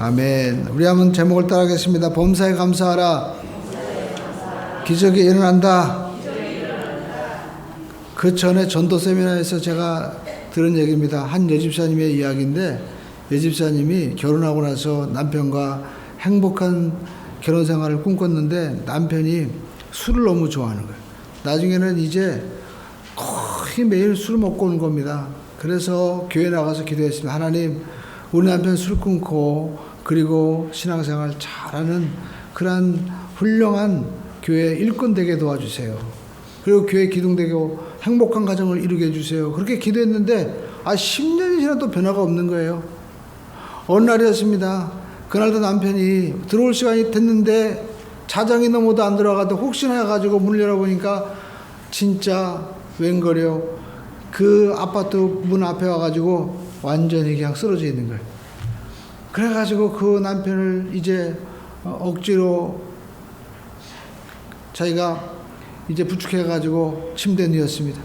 아멘. 우리 한번 제목을 따라하겠습니다. 범사에 감사하라. 기적이 일어난다. 그 전에 전도 세미나에서 제가 들은 얘기입니다. 한 여집사님의 이야기인데, 여집사님이 결혼하고 나서 남편과 행복한 결혼 생활을 꿈꿨는데 남편이 술을 너무 좋아하는 거예요. 나중에는 이제 거의 매일 술을 먹고 오는 겁니다. 그래서 교회 나가서 기도했습니다. 하나님, 우리 남편 술 끊고 그리고 신앙생활 잘하는 그러한 훌륭한 교회 일꾼 되게 도와주세요. 그리고 교회 기둥되고 행복한 가정을 이루게 해주세요. 그렇게 기도했는데 10년이 지나도 변화가 없는 거예요. 어느 날이었습니다. 그날도 남편이 들어올 시간이 됐는데 자장이 너무도 안 들어가도 혹시나 해가지고 문을 열어보니까 진짜 웬걸요, 그 아파트 문 앞에 와가지고 완전히 그냥 쓰러져 있는 거예요. 그래가지고 그 남편을 이제 억지로 자기가 이제 부축해가지고 침대에 누웠습니다.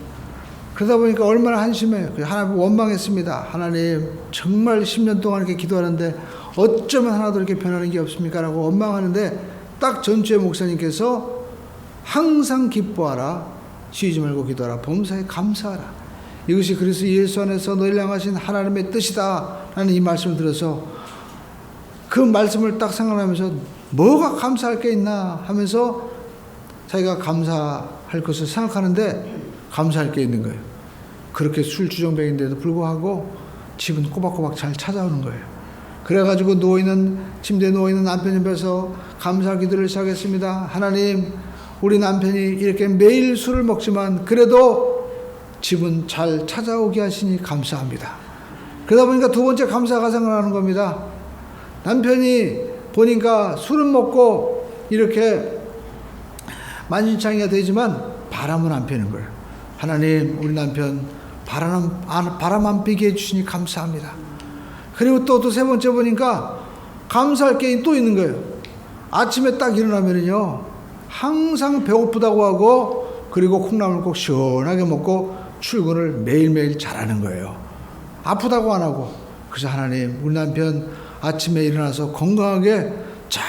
그러다 보니까 얼마나 한심해요. 하나님 원망했습니다. 하나님, 정말 10년 동안 이렇게 기도하는데 어쩌면 하나도 이렇게 변하는 게 없습니까? 라고 원망하는데 딱 전주의 목사님께서 항상 기뻐하라, 쉬지 말고 기도하라, 범사에 감사하라, 이것이 그리스도 예수 안에서 너희를 향하신 하나님의 뜻이다 라는 이 말씀을 들어서 그 말씀을 딱 생각하면서 뭐가 감사할 게 있나 하면서 자기가 감사할 것을 생각하는데 감사할 게 있는 거예요. 그렇게 술주정뱅인데도 불구하고 집은 꼬박꼬박 잘 찾아오는 거예요. 그래가지고 침대에 누워있는 남편 옆에서 감사 기도를 시작했습니다. 하나님, 우리 남편이 이렇게 매일 술을 먹지만 그래도 집은 잘 찾아오게 하시니 감사합니다. 그러다 보니까 두 번째 감사가 생각나는 겁니다. 남편이 보니까 술은 먹고 이렇게 만신창이가 되지만 바람은 안 피는 거예요. 하나님, 우리 남편 바람 안 피게 해주시니 감사합니다. 그리고 또 세 번째 보니까 감사할 게 또 있는 거예요. 아침에 딱 일어나면요, 항상 배고프다고 하고 그리고 콩나물 꼭 시원하게 먹고 출근을 매일매일 잘하는 거예요. 아프다고 안 하고. 그래서 하나님, 우리 남편 아침에 일어나서 건강하게 잘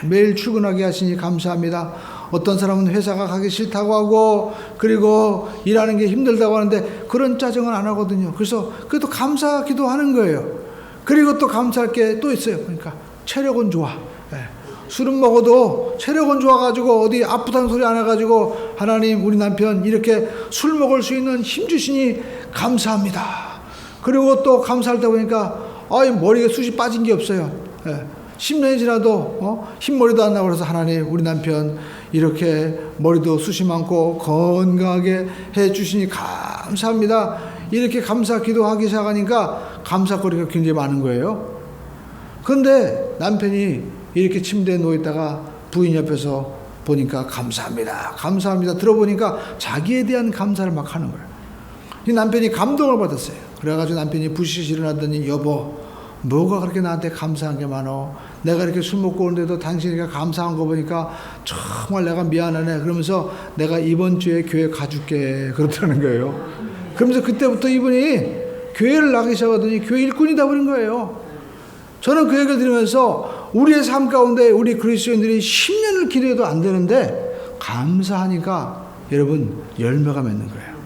매일 출근하게 하시니 감사합니다. 어떤 사람은 회사가 가기 싫다고 하고 그리고 일하는 게 힘들다고 하는데 그런 짜증은 안 하거든요. 그래서 그래도 감사 기도하는 거예요. 그리고 또 감사할 게 또 있어요. 그러니까 체력은 좋아. 술은 먹어도 체력은 좋아가지고 어디 아프다는 소리 안 해가지고 하나님, 우리 남편 이렇게 술 먹을 수 있는 힘 주시니 감사합니다. 그리고 또 감사할 때 보니까 머리에 숱이 빠진 게 없어요. 10년이 지나도 흰머리도 안 나고 그래서 하나님, 우리 남편 이렇게 머리도 숱이 많고 건강하게 해주시니 감사합니다. 이렇게 감사 기도하기 시작하니까 감사거리가 굉장히 많은 거예요. 그런데 남편이 이렇게 침대에 누워있다가 부인 옆에서 보니까 감사합니다, 감사합니다 들어보니까 자기에 대한 감사를 막 하는 거예요. 이 남편이 감동을 받았어요. 그래가지고 남편이 부시시 일어나더니, 여보, 뭐가 그렇게 나한테 감사한 게 많어? 내가 이렇게 술 먹고 오는데도 당신이가 감사한 거 보니까 정말 내가 미안하네. 그러면서 내가 이번 주에 교회 가줄게. 그렇다는 거예요. 그러면서 그때부터 이분이 교회를 나가기 시작하더니 교회 일꾼이 돼버린 거예요. 저는 그 얘기를 들으면서 우리의 삶 가운데 우리 그리스도인들이 10년을 기도해도 안 되는데 감사하니까 여러분 열매가 맺는 거예요.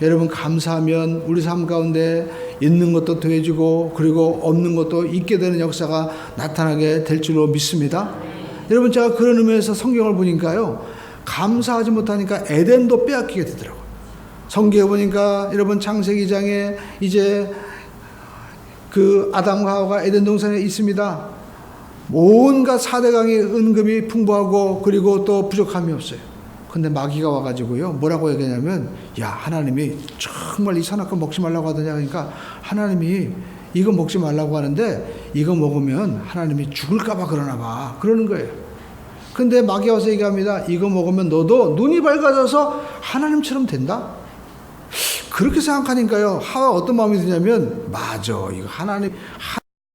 여러분 감사하면 우리 삶 가운데 있는 것도 더해지고 그리고 없는 것도 있게 되는 역사가 나타나게 될 줄로 믿습니다. 여러분, 제가 그런 의미에서 성경을 보니까요, 감사하지 못하니까 에덴도 빼앗기게 되더라고요. 성경에 보니까 여러분 창세기 장에 이제 그 아담과 하와가 에덴 동산에 있습니다. 온갖 4대강의 은금이 풍부하고 그리고 또 부족함이 없어요. 근데 마귀가 와가지고요, 뭐라고 얘기하냐면, 야, 하나님이 정말 이 선악과 먹지 말라고 하더냐. 그러니까 하나님이 이거 먹지 말라고 하는데 이거 먹으면 하나님이 죽을까봐 그러나 봐. 그러는 거예요. 근데 마귀가 와서 얘기합니다. 이거 먹으면 너도 눈이 밝아져서 하나님처럼 된다? 그렇게 생각하니까요, 하와 어떤 마음이 드냐면, 맞아, 이거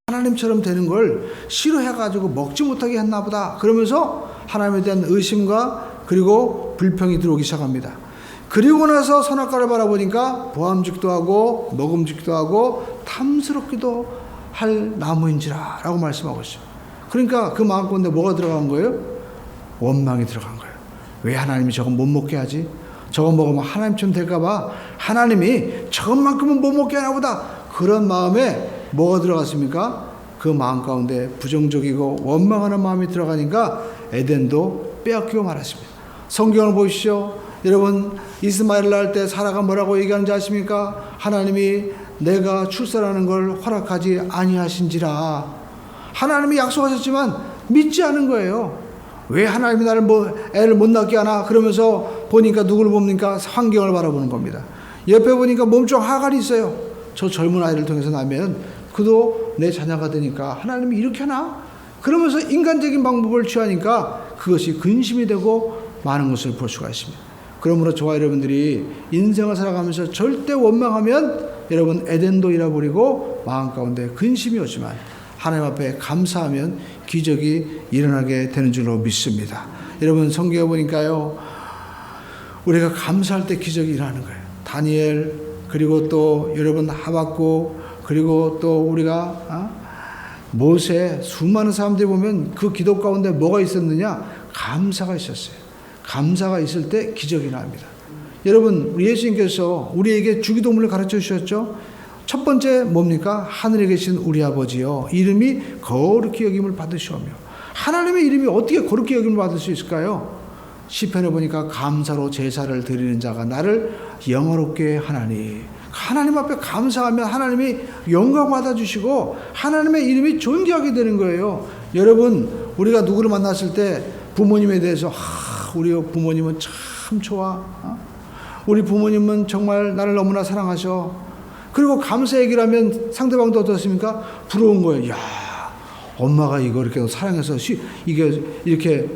하나님처럼 되는 걸 싫어해가지고 먹지 못하게 했나 보다. 그러면서 하나님에 대한 의심과 그리고 불평이 들어오기 시작합니다. 그리고 나서 선악과를 바라보니까 보암직도 하고 먹음직도 하고 탐스럽기도 할 나무인지라 라고 말씀하고 있어요. 그러니까 그 마음 가운데 뭐가 들어간 거예요? 원망이 들어간 거예요. 왜 하나님이 저거 못 먹게 하지? 저거 먹으면 하나님처럼 될까봐 하나님이 저것만큼은 못 먹게 하나 보다. 그런 마음에 뭐가 들어갔습니까? 그 마음 가운데 부정적이고 원망하는 마음이 들어가니까 에덴도 빼앗기고 말았습니다. 성경을 보십시오. 여러분, 이스마엘을 낳을 때 사라가 뭐라고 얘기하는지 아십니까? 하나님이 내가 출산하는 걸 허락하지 아니하신지라. 하나님이 약속하셨지만 믿지 않은 거예요. 왜 하나님이 나를 애를 못 낳게 하나? 그러면서 보니까 누구를 봅니까? 환경을 바라보는 겁니다. 옆에 보니까 몸종 하갈이 있어요. 저 젊은 아이를 통해서 나면 그도 내 자녀가 되니까 하나님이 이렇게 하나? 그러면서 인간적인 방법을 취하니까 그것이 근심이 되고 많은 것을 볼 수가 있습니다. 그러므로 저와 여러분들이 인생을 살아가면서 절대 원망하면 여러분 에덴도 잃어버리고 마음 가운데 근심이 오지만 하나님 앞에 감사하면 기적이 일어나게 되는 줄로 믿습니다. 여러분 성경에 보니까요, 우리가 감사할 때 기적이 일어나는 거예요. 다니엘, 그리고 또 여러분 하박국, 그리고 또 우리가 모세, 수많은 사람들이 보면 그 기도 가운데 뭐가 있었느냐? 감사가 있었어요. 감사가 있을 때 기적이 납니다. 여러분, 예수님께서 우리에게 주기도문을 가르쳐 주셨죠? 첫 번째 뭡니까? 하늘에 계신 우리 아버지요, 이름이 거룩히 여김을 받으시오며. 하나님의 이름이 어떻게 거룩히 여김을 받을 수 있을까요? 시편에 보니까 감사로 제사를 드리는 자가 나를 영화롭게 하나니. 하나님 앞에 감사하면 하나님이 영광 받아주시고 하나님의 이름이 존귀하게 되는 거예요. 여러분, 우리가 누구를 만났을 때 부모님에 대해서 우리 부모님은 참 좋아, 우리 부모님은 정말 나를 너무나 사랑하셔. 그리고 감사 얘기를 하면 상대방도 어떻습니까? 부러운 거예요. 야, 엄마가 이거 이렇게 사랑해서 이게 이렇게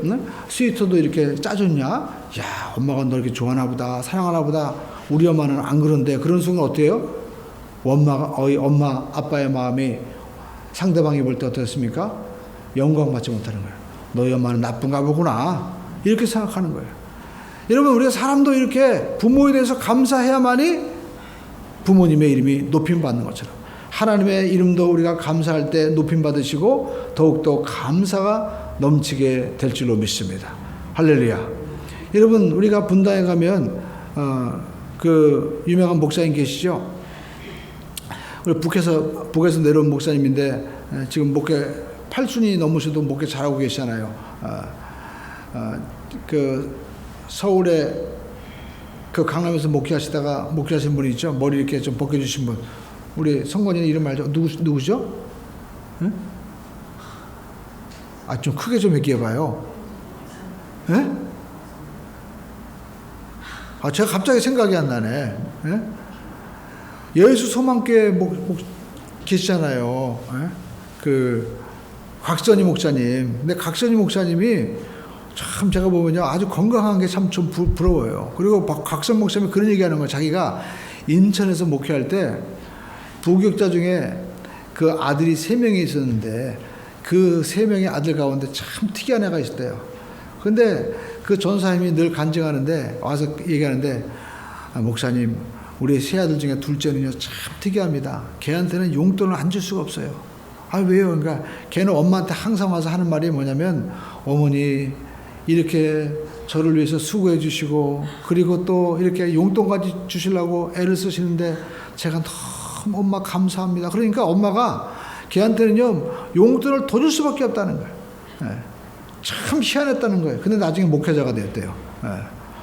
스위터도 이렇게 짜줬냐? 야, 엄마가 너 이렇게 좋아하나 보다, 사랑하나 보다. 우리 엄마는 안 그런데. 그런 순간 어때요? 엄마 아빠의 마음이 상대방이 볼 때 어떻습니까? 영광 받지 못하는 거예요. 너희 엄마는 나쁜가 보구나, 이렇게 생각하는 거예요. 여러분, 우리가 사람도 이렇게 부모에 대해서 감사해야만이 부모님의 이름이 높임받는 것처럼 하나님의 이름도 우리가 감사할 때 높임받으시고 더욱더 감사가 넘치게 될 줄로 믿습니다. 할렐루야. 여러분, 우리가 분당에 가면 그 유명한 목사님 계시죠? 우리 북에서 내려온 목사님인데 지금 목회 8순이 넘으셔도 목회 잘하고 계시잖아요. 그 서울에 그 강남에서 목회하신 분이 있죠. 머리 이렇게 좀 벗겨주신 분. 우리 성건이는 이름 알죠? 누구죠? 응? 좀 크게 좀 얘기해봐요. 예? 제가 갑자기 생각이 안 나네. 예? 예수 소망교회 계시잖아요. 예? 그 곽선희 목사님. 근데 곽선희 목사님이 참 제가 보면요, 아주 건강한 게 참 좀 부러워요. 그리고 곽선 목사님이 그런 얘기하는 거예요. 자기가 인천에서 목회할 때 부교육자 중에 그 아들이 3명이 있었는데 그 3명의 아들 가운데 참 특이한 애가 있었대요. 근데 그 전사님이 늘 간증하는데, 와서 얘기하는데, 목사님, 우리 세 아들 중에 둘째는요 참 특이합니다. 걔한테는 용돈을 안 줄 수가 없어요. 왜요? 그러니까 걔는 엄마한테 항상 와서 하는 말이 뭐냐면, 어머니 이렇게 저를 위해서 수고해 주시고 그리고 또 이렇게 용돈까지 주시려고 애를 쓰시는데 제가 너무 엄마 감사합니다. 그러니까 엄마가 걔한테는요 용돈을 더 줄 수밖에 없다는 거예요. 참 희한했다는 거예요. 근데 나중에 목회자가 됐대요.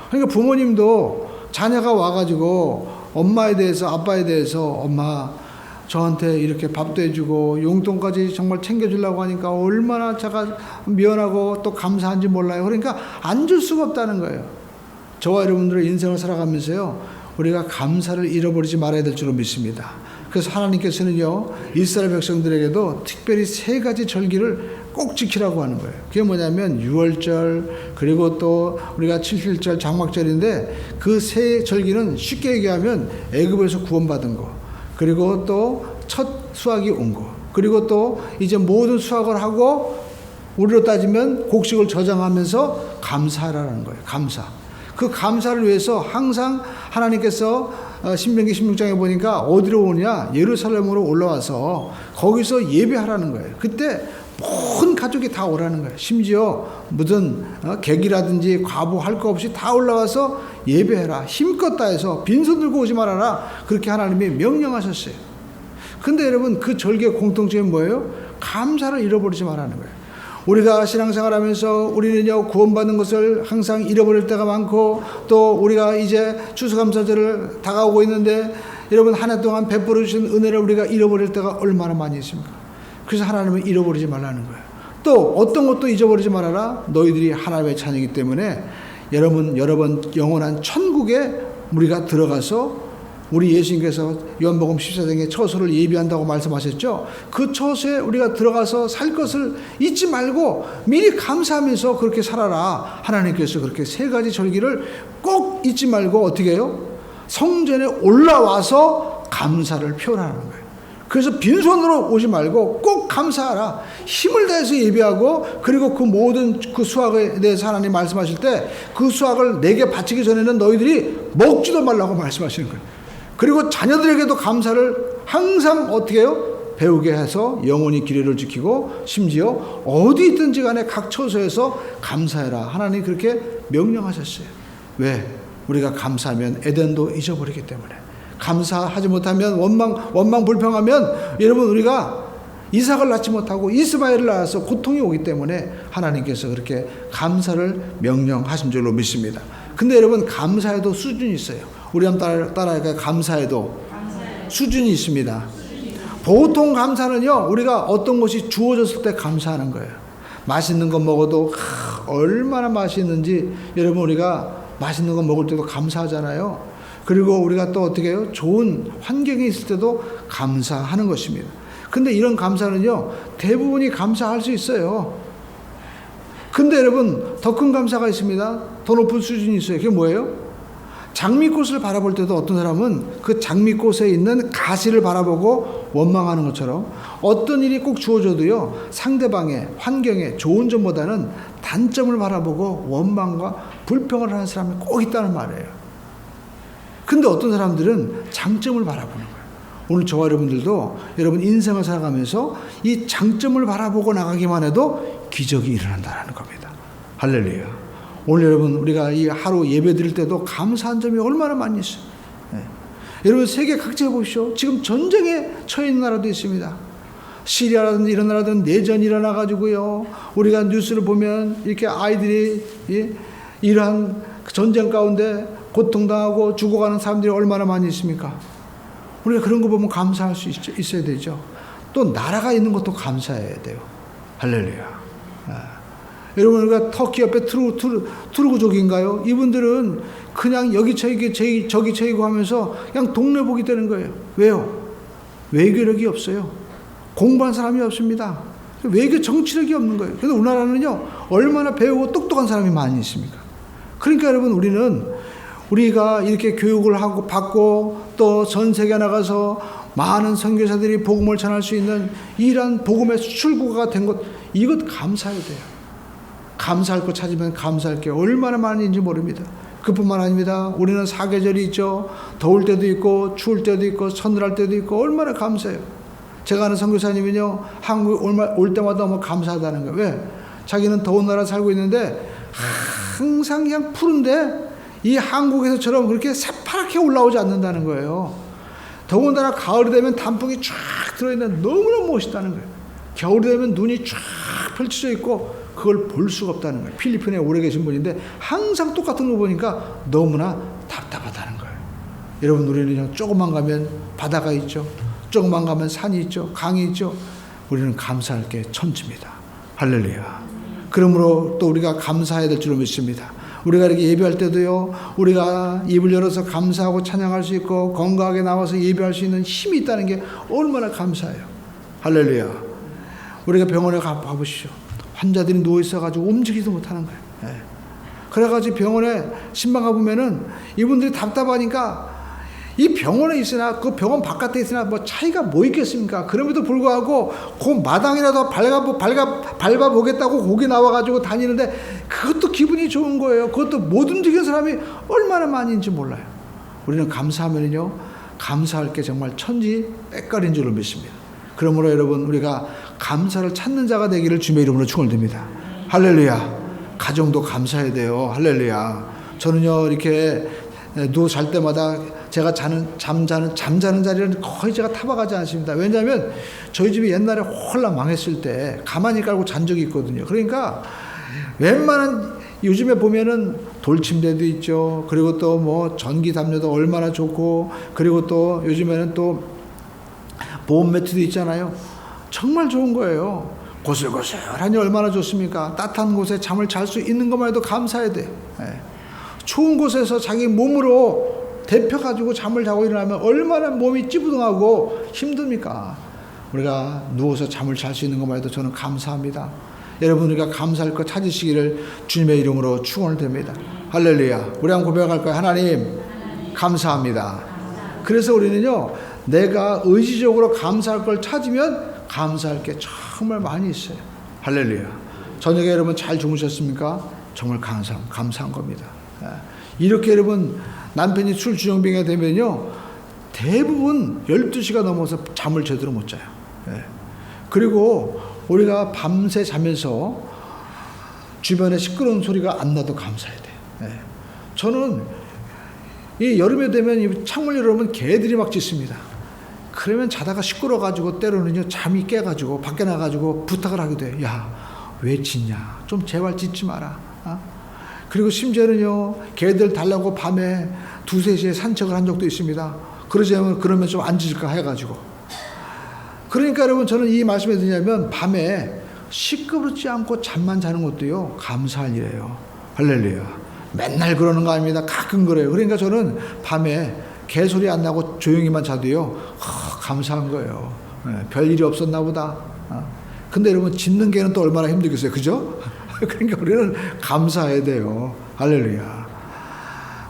그러니까 부모님도 자녀가 와가지고 엄마에 대해서, 아빠에 대해서, 엄마 저한테 이렇게 밥도 해주고 용돈까지 정말 챙겨주려고 하니까 얼마나 제가 미안하고 또 감사한지 몰라요. 그러니까 안 줄 수가 없다는 거예요. 저와 여러분들의 인생을 살아가면서요, 우리가 감사를 잃어버리지 말아야 될 줄로 믿습니다. 그래서 하나님께서는요, 이스라엘 백성들에게도 특별히 3가지 절기를 꼭 지키라고 하는 거예요. 그게 뭐냐면 유월절, 그리고 또 우리가 7일절, 장막절인데 그 3 절기는 쉽게 얘기하면 애굽에서 구원받은 거, 그리고 또 첫 수확이 온 거, 그리고 또 이제 모든 수확을 하고 우리로 따지면 곡식을 저장하면서 감사하라는 거예요. 감사. 그 감사를 위해서 항상 하나님께서 신명기 16장에 보니까 어디로 오냐? 예루살렘으로 올라와서 거기서 예배하라는 거예요. 그때 온 가족이 다 오라는 거예요. 심지어 무슨 객이라든지 과부 할 거 없이 다 올라와서 예배해라. 힘껏 다해서 빈손 들고 오지 말아라. 그렇게 하나님이 명령하셨어요. 근데 여러분 그 절기의 공통점이 뭐예요? 감사를 잃어버리지 말라는 거예요. 우리가 신앙생활하면서 우리는요 구원받는 것을 항상 잃어버릴 때가 많고, 또 우리가 이제 추수감사절을 다가오고 있는데 여러분 한 해 동안 베풀어 주신 은혜를 우리가 잃어버릴 때가 얼마나 많이 있습니까? 그래서 하나님은 잃어버리지 말라는 거예요. 또 어떤 것도 잊어버리지 말아라. 너희들이 하나님의 자녀이기 때문에 여러분 영원한 천국에 우리가 들어가서, 우리 예수님께서 요한복음 14장에 처소를 예비한다고 말씀하셨죠. 그 처소에 우리가 들어가서 살 것을 잊지 말고 미리 감사하면서 그렇게 살아라. 하나님께서 그렇게 세 가지 절기를 꼭 잊지 말고 어떻게 해요? 성전에 올라와서 감사를 표현하는 거예요. 그래서 빈손으로 오지 말고 꼭 감사하라. 힘을 다해서 예배하고, 그리고 그 모든 그 수확에 대해서 하나님 말씀하실 때 그 수확을 내게 바치기 전에는 너희들이 먹지도 말라고 말씀하시는 거예요. 그리고 자녀들에게도 감사를 항상 어떻게 해요? 배우게 해서 영원히 기회를 지키고, 심지어 어디 있든지 간에 각 처소에서 감사해라. 하나님이 그렇게 명령하셨어요. 왜? 우리가 감사하면 에덴도 잊어버리기 때문에. 감사하지 못하면 원망 불평하면 여러분 우리가 이삭을 낳지 못하고 이스마엘을 낳아서 고통이 오기 때문에 하나님께서 그렇게 감사를 명령하신 줄로 믿습니다. 근데 여러분 감사에도 수준이 있어요. 우리 한번 따라할까요? 감사에도 수준이 있습니다. 보통 감사는요 우리가 어떤 것이 주어졌을 때 감사하는 거예요. 맛있는 거 먹어도 얼마나 맛있는지 여러분 우리가 맛있는 거 먹을 때도 감사하잖아요. 그리고 우리가 또 어떻게 해요? 좋은 환경에 있을 때도 감사하는 것입니다. 근데 이런 감사는요 대부분이 감사할 수 있어요. 근데 여러분 더 큰 감사가 있습니다. 더 높은 수준이 있어요. 그게 뭐예요? 장미꽃을 바라볼 때도 어떤 사람은 그 장미꽃에 있는 가시를 바라보고 원망하는 것처럼, 어떤 일이 꼭 주어져도요 상대방의 환경에 좋은 점보다는 단점을 바라보고 원망과 불평을 하는 사람이 꼭 있다는 말이에요. 근데 어떤 사람들은 장점을 바라보는 거예요. 오늘 저와 여러분들도 여러분 인생을 살아가면서 이 장점을 바라보고 나가기만 해도 기적이 일어난다는 겁니다. 할렐루야. 오늘 여러분 우리가 이 하루 예배 드릴 때도 감사한 점이 얼마나 많이 있어요. 네. 여러분 세계 각지에 보십시오. 지금 전쟁에 처해 있는 나라도 있습니다. 시리아라든지 이런 나라들은 내전이 일어나가지고요. 우리가 뉴스를 보면 이렇게 아이들이 이러한 전쟁 가운데 고통당하고 죽어가는 사람들이 얼마나 많이 있습니까? 우리가 그런 거 보면 감사할 수 있어야 되죠. 또 나라가 있는 것도 감사해야 돼요. 할렐루야. 여러분 우리가 터키 옆에 투르크족인가요? 이분들은 그냥 여기 저기 저기고 하면서 그냥 동네복이 되는 거예요. 왜요? 외교력이 없어요. 공부한 사람이 없습니다. 외교 정치력이 없는 거예요. 그런데 우리나라는요 얼마나 배우고 똑똑한 사람이 많이 있습니까? 그러니까 여러분 우리가 이렇게 교육을 하고 받고 또 전 세계에 나가서 많은 선교사들이 복음을 전할 수 있는 이러한 복음의 수출구가 된 것, 이것 감사해야 돼요. 감사할 것 찾으면 감사할 게 얼마나 많은지 모릅니다. 그뿐만 아닙니다. 우리는 사계절이 있죠. 더울 때도 있고 추울 때도 있고 서늘할 때도 있고 얼마나 감사해요. 제가 아는 선교사님은요 한국 올 때마다 너무 감사하다는 거예요. 왜? 자기는 더운 나라 살고 있는데 항상 그냥 푸른데 이 한국에서처럼 그렇게 새파랗게 올라오지 않는다는 거예요. 더군다나 가을이 되면 단풍이 쫙 들어있는 너무나 멋있다는 거예요. 겨울이 되면 눈이 쫙 펼쳐져 있고 그걸 볼 수가 없다는 거예요. 필리핀에 오래 계신 분인데 항상 똑같은 거 보니까 너무나 답답하다는 거예요. 여러분 우리는 조금만 가면 바다가 있죠. 조금만 가면 산이 있죠. 강이 있죠. 우리는 감사할 게 천지입니다. 할렐루야. 그러므로 또 우리가 감사해야 될 줄로 믿습니다. 우리가 이렇게 예배할 때도요 우리가 입을 열어서 감사하고 찬양할 수 있고 건강하게 나와서 예배할 수 있는 힘이 있다는 게 얼마나 감사해요. 할렐루야. 우리가 병원에 가보십시오. 환자들이 누워있어가지고 움직이지도 못하는 거예요. 네. 그래가지고 병원에 신방 가보면은 이분들이 답답하니까 이 병원에 있으나 그 병원 바깥에 있으나 뭐 차이가 뭐 있겠습니까? 그럼에도 불구하고 그 마당이라도 밟아보겠다고 거기 나와가지고 다니는데 그것도 기분이 좋은 거예요. 그것도 못 움직이는 사람이 얼마나 많은지 몰라요. 우리는 감사하면요, 감사할 게 정말 천지 빽깔인 줄로 믿습니다. 그러므로 여러분, 우리가 감사를 찾는 자가 되기를 주님의 이름으로 축원드립니다. 할렐루야. 가정도 감사해야 돼요. 할렐루야. 저는요, 이렇게 누워 잘 때마다 제가 잠자는 자리는 거의 제가 타박하지 않습니다. 왜냐하면 저희 집이 옛날에 홀라 망했을 때 가만히 깔고 잔 적이 있거든요. 그러니까 웬만한, 요즘에 보면은 돌침대도 있죠. 그리고 또 뭐 전기 담요도 얼마나 좋고, 그리고 또 요즘에는 또 보온 매트도 있잖아요. 정말 좋은 거예요. 고슬고슬하니 얼마나 좋습니까? 따뜻한 곳에 잠을 잘 수 있는 것만 해도 감사해야 돼요. 추운 곳에서 자기 몸으로 데펴가지고 잠을 자고 일어나면 얼마나 몸이 찌부둥하고 힘듭니까? 우리가 누워서 잠을 잘 수 있는 것만 해도 저는 감사합니다. 여러분, 우리가 감사할 것 찾으시기를 주님의 이름으로 축원을 드립니다. 할렐루야. 우리 한번 고백할까요? 하나님, 감사합니다. 그래서 우리는요, 내가 의지적으로 감사할 걸 찾으면 감사할 게 정말 많이 있어요. 할렐루야. 저녁에 여러분 잘 주무셨습니까? 정말 감사한 겁니다. 이렇게 여러분, 남편이 술 주정뱅이가 되면요, 대부분 12시가 넘어서 잠을 제대로 못 자요. 그리고 우리가 밤새 자면서 주변에 시끄러운 소리가 안 나도 감사해야 돼요. 저는 이 여름에 되면 이 창문 열어보면 개들이 막 짖습니다. 그러면 자다가 시끄러워가지고 때로는요, 잠이 깨가지고 밖에 나가지고 부탁을 하기도 해요. 야, 왜 짖냐? 좀 제발 짖지 마라. 그리고 심지어는요, 개들 달라고 밤에 2, 3시에 산책을 한 적도 있습니다. 그러면 좀 안 짖을까 해가지고. 그러니까 여러분, 저는 이 말씀이 드냐면 밤에 시끄럽지 않고 잠만 자는 것도요, 감사할 일이에요. 할렐루야. 맨날 그러는 거 아닙니다. 가끔 그래요. 그러니까 저는 밤에 개소리 안 나고 조용히만 자도요, 감사한 거예요. 별일이 없었나 보다. 근데 여러분, 짖는 개는 또 얼마나 힘들겠어요. 그죠? 그러니까 우리는 감사해야 돼요. 할렐루야.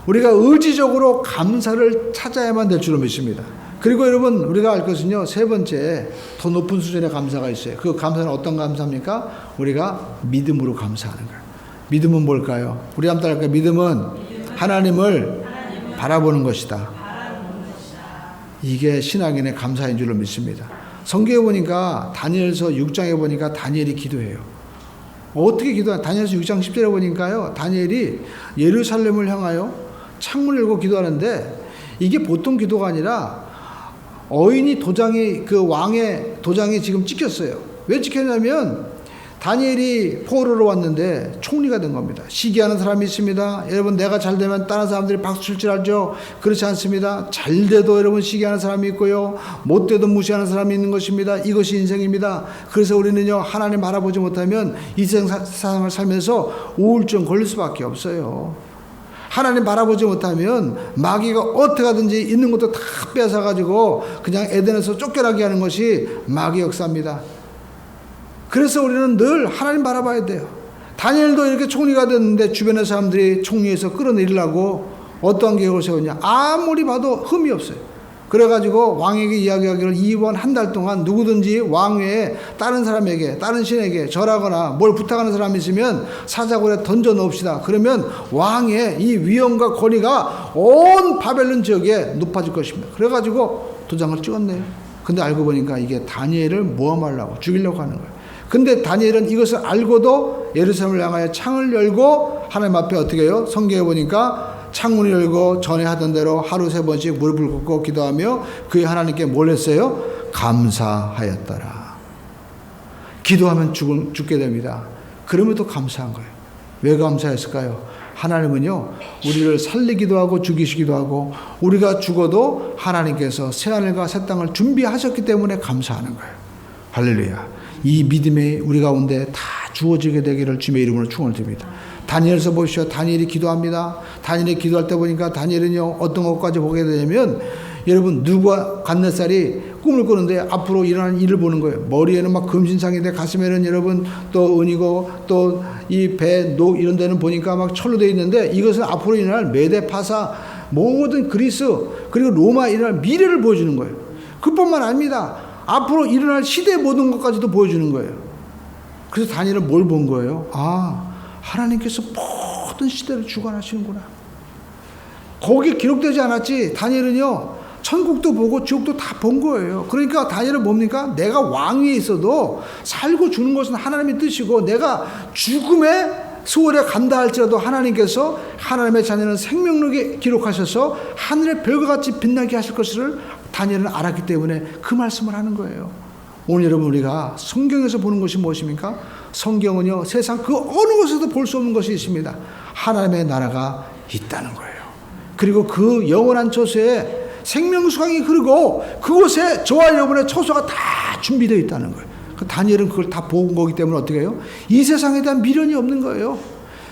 우리가 의지적으로 감사를 찾아야만 될 줄로 믿습니다. 그리고 여러분, 우리가 알 것은요, 세 번째, 더 높은 수준의 감사가 있어요. 그 감사는 어떤 감사입니까? 우리가 믿음으로 감사하는 거예요. 믿음은 뭘까요? 우리 한번 따라할까요? 믿음은 하나님을 바라보는 것이다. 이게 신앙인의 감사인 줄로 믿습니다. 성경에 보니까 다니엘서 6장에 보니까 다니엘이 기도해요. 어떻게 기도하냐? 다니엘서 6장 10절에 보니까요, 다니엘이 예루살렘을 향하여 창문을 열고 기도하는데, 이게 보통 기도가 아니라 어인이 도장이, 그 왕의 도장이 지금 찍혔어요. 왜 찍혔냐면 다니엘이 포로로 왔는데 총리가 된 겁니다. 시기하는 사람이 있습니다. 여러분, 내가 잘 되면 다른 사람들이 박수 칠 줄 알죠? 그렇지 않습니다. 잘 돼도 여러분 시기하는 사람이 있고요, 못 돼도 무시하는 사람이 있는 것입니다. 이것이 인생입니다. 그래서 우리는요, 하나님 바라보지 못하면 이 세상을 살면서 우울증 걸릴 수밖에 없어요. 하나님 바라보지 못하면 마귀가 어떻게 하든지 있는 것도 다 뺏어가지고 그냥 에덴에서 쫓겨나게 하는 것이 마귀 역사입니다. 그래서 우리는 늘 하나님 바라봐야 돼요. 다니엘도 이렇게 총리가 됐는데 주변의 사람들이 총리에서 끌어내리려고 어떠한 계획을 세웠냐? 아무리 봐도 흠이 없어요. 그래가지고 왕에게 이야기하기를, 이번 한 달 동안 누구든지 왕 외에 다른 사람에게, 다른 신에게 절하거나 뭘 부탁하는 사람이 있으면 사자굴에 던져 넣읍시다. 그러면 왕의 이 위엄과 권위가 온 바벨론 지역에 높아질 것입니다. 그래가지고 도장을 찍었네요. 근데 알고 보니까 이게 다니엘을 모함하려고, 죽이려고 하는 거예요. 근데 다니엘은 이것을 알고도 예루살렘을 향하여 창을 열고 하나님 앞에 어떻게 해요? 성경에 보니까 창문을 열고 전에 하던 대로 하루 3번씩 무릎을 꿇고 기도하며 그의 하나님께 뭘 했어요? 감사하였더라. 기도하면 죽게 됩니다. 그럼에도 감사한 거예요. 왜 감사했을까요? 하나님은요, 우리를 살리기도 하고 죽이시기도 하고, 우리가 죽어도 하나님께서 새하늘과 새 땅을 준비하셨기 때문에 감사하는 거예요. 할렐루야. 이 믿음이 우리 가운데 다 주어지게 되기를 주님의 이름으로 축원을 드립니다. 다니엘서 보시죠. 다니엘이 기도합니다. 다니엘이 기도할 때 보니까 다니엘은요, 어떤 것까지 보게 되냐면, 여러분, 느부갓네살이 꿈을 꾸는데 앞으로 일어나는 일을 보는 거예요. 머리에는 막 금신상인데 가슴에는 여러분 또 은이고, 또 이 배, 녹 이런 데는 보니까 막 철로 되어 있는데, 이것은 앞으로 일어날 메데 파사, 모든 그리스 그리고 로마 일어날 미래를 보여주는 거예요. 그뿐만 아닙니다. 앞으로 일어날 시대의 모든 것까지도 보여주는 거예요. 그래서 다니엘은 뭘 본 거예요? 아, 하나님께서 모든 시대를 주관하시는구나. 거기 기록되지 않았지. 다니엘은요, 천국도 보고 지옥도 다 본 거예요. 그러니까 다니엘은 뭡니까? 내가 왕위에 있어도 살고 주는 것은 하나님의 뜻이고, 내가 죽음의 수월에 간다 할지라도 하나님께서 하나님의 자녀는 생명력에 기록하셔서 하늘의 별과 같이 빛나게 하실 것을 다니엘은 알았기 때문에 그 말씀을 하는 거예요. 오늘 여러분, 우리가 성경에서 보는 것이 무엇입니까? 성경은요, 세상 그 어느 곳에도 볼 수 없는 것이 있습니다. 하나님의 나라가 있다는 거예요. 그리고 그 영원한 처소에 생명수강이 흐르고 그곳에 저와 여러분의 처소가 다 준비되어 있다는 거예요. 다니엘은 그걸 다 본 거기 때문에 어떻게 해요? 이 세상에 대한 미련이 없는 거예요.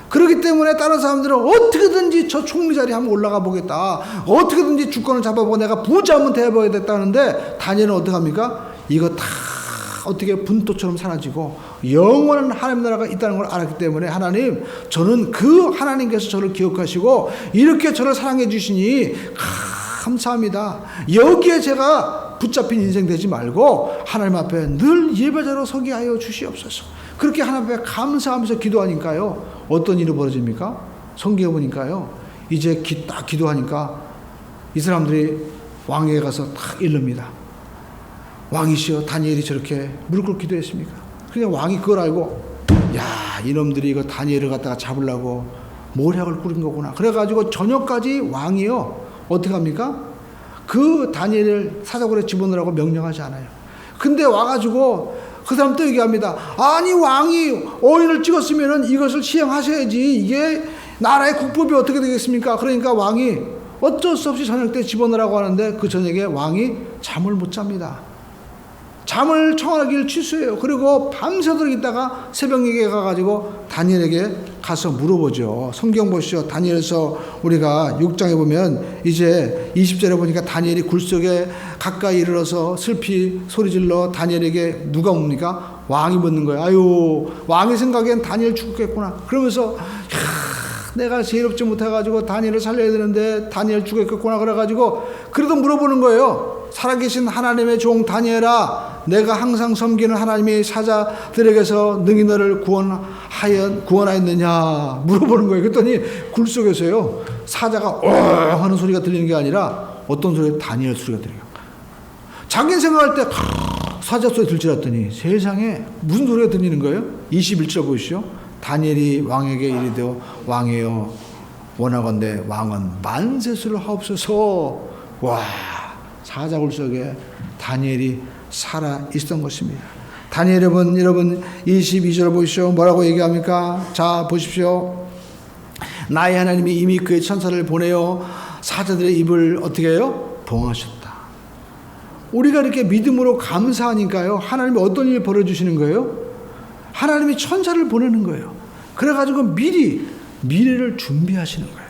그렇기 때문에 다른 사람들은 어떻게든지 저 총리 자리에 한번 올라가 보겠다, 어떻게든지 주권을 잡아보고 내가 부자 한번 되어보겠다는데, 다니엘은 어떻게 합니까? 이거 다 어떻게 분토처럼 사라지고 영원한 하나님 나라가 있다는 걸 알았기 때문에, 하나님, 저는 그 하나님께서 저를 기억하시고 이렇게 저를 사랑해 주시니 감사합니다. 여기에 제가 붙잡힌 인생 되지 말고 하나님 앞에 늘 예배자로 서게 하여 주시옵소서. 그렇게 하나님 앞에 감사하면서 기도하니까요, 어떤 일이 벌어집니까? 성경에 보니까요, 이제 딱 기도하니까 이 사람들이 왕에게 가서 딱 이릅니다. 왕이시여, 다니엘이 저렇게 무릎 꿇고 기도했습니까? 그냥 왕이 그걸 알고, 야, 이놈들이 이거 다니엘을 갖다가 잡으려고 모략을 꾸린 거구나. 그래가지고 저녁까지 왕이요, 어떻게 합니까? 그 다니엘을 사자굴에 집어넣으라고 명령하지 않아요. 근데 와가지고 그 사람 또 얘기합니다. 아니, 왕이 어인을 찍었으면 이것을 시행하셔야지, 이게 나라의 국법이 어떻게 되겠습니까? 그러니까 왕이 어쩔 수 없이 저녁 때 집어넣으라고 하는데, 그 저녁에 왕이 잠을 못 잡니다. 잠을 청하기를 취소해요. 그리고 밤새도록 있다가 새벽녘에 가가지고 다니엘에게 가서 물어보죠. 성경 보시죠. 다니엘서 우리가 6장에 보면 이제 20절에 보니까 다니엘이 굴속에 가까이 이르러서 슬피 소리질러 다니엘에게 누가 옵니까? 왕이 묻는 거예요. 아유, 왕의 생각엔 다니엘 죽겠구나. 그러면서 내가 지혜롭지 못해가지고 다니엘을 살려야 되는데 다니엘 죽겠구나. 그래가지고 그래도 물어보는 거예요. 살아계신 하나님의 종 다니엘아, 내가 항상 섬기는 하나님의 사자들에게서 능히 너를 구원하였느냐 물어보는 거예요. 그랬더니 굴속에서요, 사자가 하는 소리가 들리는 게 아니라 어떤 소리가? 다니엘 소리가 들려요. 자기는 생각할 때 사자 소리 들지 않았더니 세상에 무슨 소리가 들리는 거예요? 21절 보시죠. 다니엘이 왕에게 이르되, 왕이여, 원하건대 왕은 만세수를 하옵소서. 와, 사자굴 속에 다니엘이 살아 있었던 것입니다. 다니엘 여러분 22절 보시죠. 뭐라고 얘기합니까? 자, 보십시오. 나의 하나님이 이미 그의 천사를 보내어 사자들의 입을 어떻게 해요? 봉하셨다. 우리가 이렇게 믿음으로 감사하니까요, 하나님이 어떤 일을 벌어주시는 거예요? 하나님이 천사를 보내는 거예요. 그래가지고 미래를 준비하시는 거예요.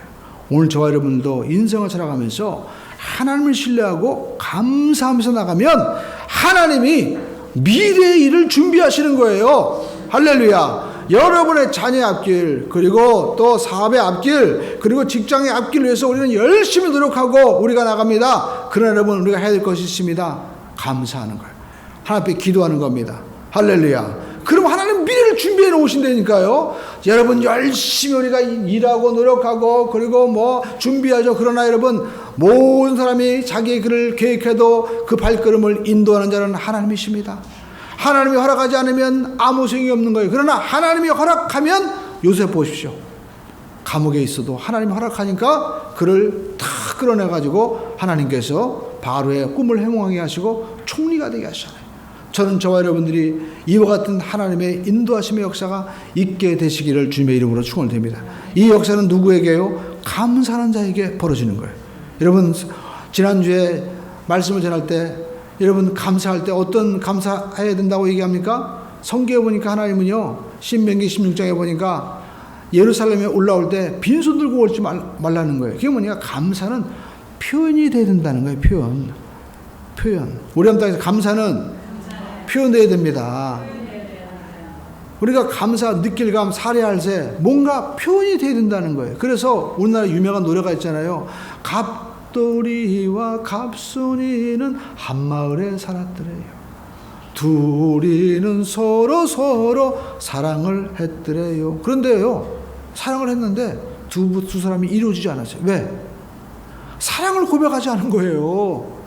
오늘 저와 여러분도 인생을 살아가면서 하나님을 신뢰하고 감사하면서 나가면 하나님이 미래의 일을 준비하시는 거예요. 할렐루야. 여러분의 자녀의 앞길, 그리고 또 사업의 앞길, 그리고 직장의 앞길을 위해서 우리는 열심히 노력하고 우리가 나갑니다. 그러나 여러분, 우리가 해야 될 것이 있습니다. 감사하는 거예요. 하나님 앞에 기도하는 겁니다. 할렐루야. 그럼 하나님 미래를 준비해 놓으신다니까요. 여러분, 열심히 우리가 일하고 노력하고 그리고 준비하죠. 그러나 여러분, 모든 사람이 자기의 길을 계획해도 그 발걸음을 인도하는 자는 하나님이십니다. 하나님이 허락하지 않으면 아무 소용이 없는 거예요. 그러나 하나님이 허락하면, 요셉 보십시오. 감옥에 있어도 하나님이 허락하니까 그를 다 끌어내가지고 하나님께서 바로의 꿈을 해몽하게 하시고 총리가 되게 하시잖아요. 저는 저와 여러분들이 이와 같은 하나님의 인도하심의 역사가 있게 되시기를 주님의 이름으로 축원드립니다. 이 역사는 누구에게요? 감사하는 자에게 벌어지는 거예요. 여러분, 지난주에 말씀을 전할 때 여러분, 감사할 때 어떤 감사해야 된다고 얘기합니까? 성경에 보니까 하나님은요, 신명기 16장에 보니까 예루살렘에 올라올 때 빈손 들고 오지 말라는 거예요. 그게 뭐냐? 감사는 표현이 돼야 된다는 거예요. 표현. 우리 한 땅에서 감사는 표현돼야 됩니다. 우리가 감사, 느낄감, 살해할새 뭔가 표현이 돼야 된다는 거예요. 그래서 우리나라 유명한 노래가 있잖아요. 갑돌이와 갑순이는 한 마을에 살았더래요. 둘이는 서로 사랑을 했더래요. 그런데요, 사랑을 했는데 두 사람이 이루어지지 않았어요. 왜? 사랑을 고백하지 않은 거예요.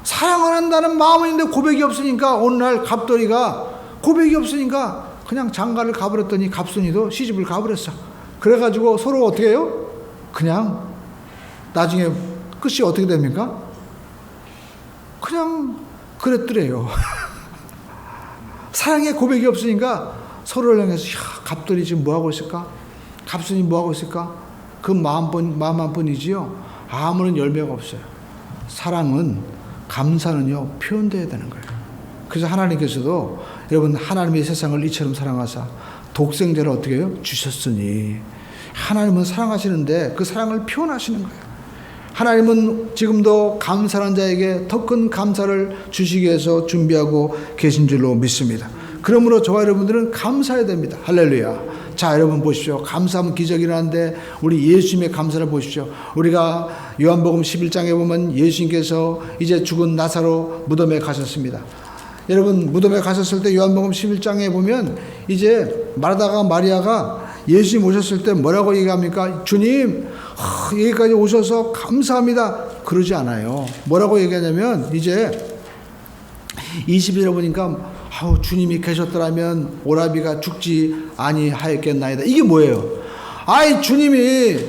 사랑을 한다는 마음은 있는데 고백이 없으니까 어느 날 갑돌이가 고백이 없으니까 그냥 장가를 가버렸더니 갑순이도 시집을 가버렸어. 그래가지고 서로 어떻게 해요? 그냥 나중에 끝이 어떻게 됩니까? 그냥 그랬더래요. 사랑의 고백이 없으니까 서로를 향해서 갑돌이 지금 뭐하고 있을까? 갑순이 뭐하고 있을까? 그 마음만 뿐이지요. 아무런 열매가 없어요. 사랑은, 감사는요, 표현되어야 되는 거예요. 그래서 하나님께서도 여러분, 하나님이 세상을 이처럼 사랑하사 독생자를 어떻게 해요? 주셨으니. 하나님은 사랑하시는데 그 사랑을 표현하시는 거예요. 하나님은 지금도 감사하는 자에게 더 큰 감사를 주시기 위해서 준비하고 계신 줄로 믿습니다. 그러므로 저와 여러분들은 감사해야 됩니다. 할렐루야. 자, 여러분 보십시오. 감사하면 기적이 일어나는데 우리 예수님의 감사를 보십시오. 우리가 요한복음 11장에 보면 예수님께서 이제 죽은 나사로 무덤에 가셨습니다. 여러분, 무덤에 가셨을 때 요한복음 11장에 보면 이제 마르다가 마리아가 예수님 오셨을 때 뭐라고 얘기합니까? 주님, 여기까지 오셔서 감사합니다. 그러지 않아요. 뭐라고 얘기하냐면 이제 20절에 보니까 주님이 계셨더라면 오라비가 죽지 아니하였겠나이다. 이게 뭐예요? 아이, 주님이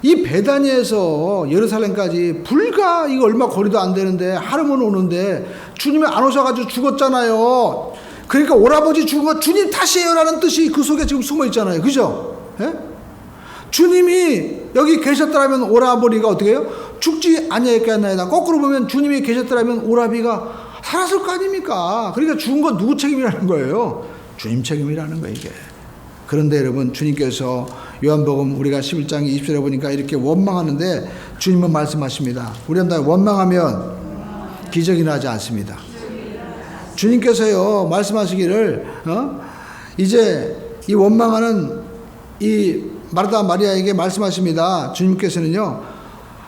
이 베다니에서 예루살렘까지 불과 이거 얼마 거리도 안 되는데 하루만 오는데 주님이 안 오셔가지고 죽었잖아요. 그러니까 오라버지 죽은 거 주님 탓이에요라는 뜻이 그 속에 지금 숨어 있잖아요. 그죠? 예? 주님이 여기 계셨더라면 오라버리가 어떻게 해요? 죽지 아니하였겠나이다. 거꾸로 보면 주님이 계셨더라면 오라비가 살았을 거 아닙니까? 그러니까 죽은 건 누구 책임이라는 거예요? 주님 책임이라는 거예요, 이게. 그런데 여러분, 주님께서 요한복음 우리가 11장 20절에 보니까 이렇게 원망하는데 주님은 말씀하십니다. 우리는 원망하면 기적이 나지 않습니다. 주님께서요, 말씀하시기를, 이제 이 원망하는 이 마르다 마리아에게 말씀하십니다. 주님께서는요,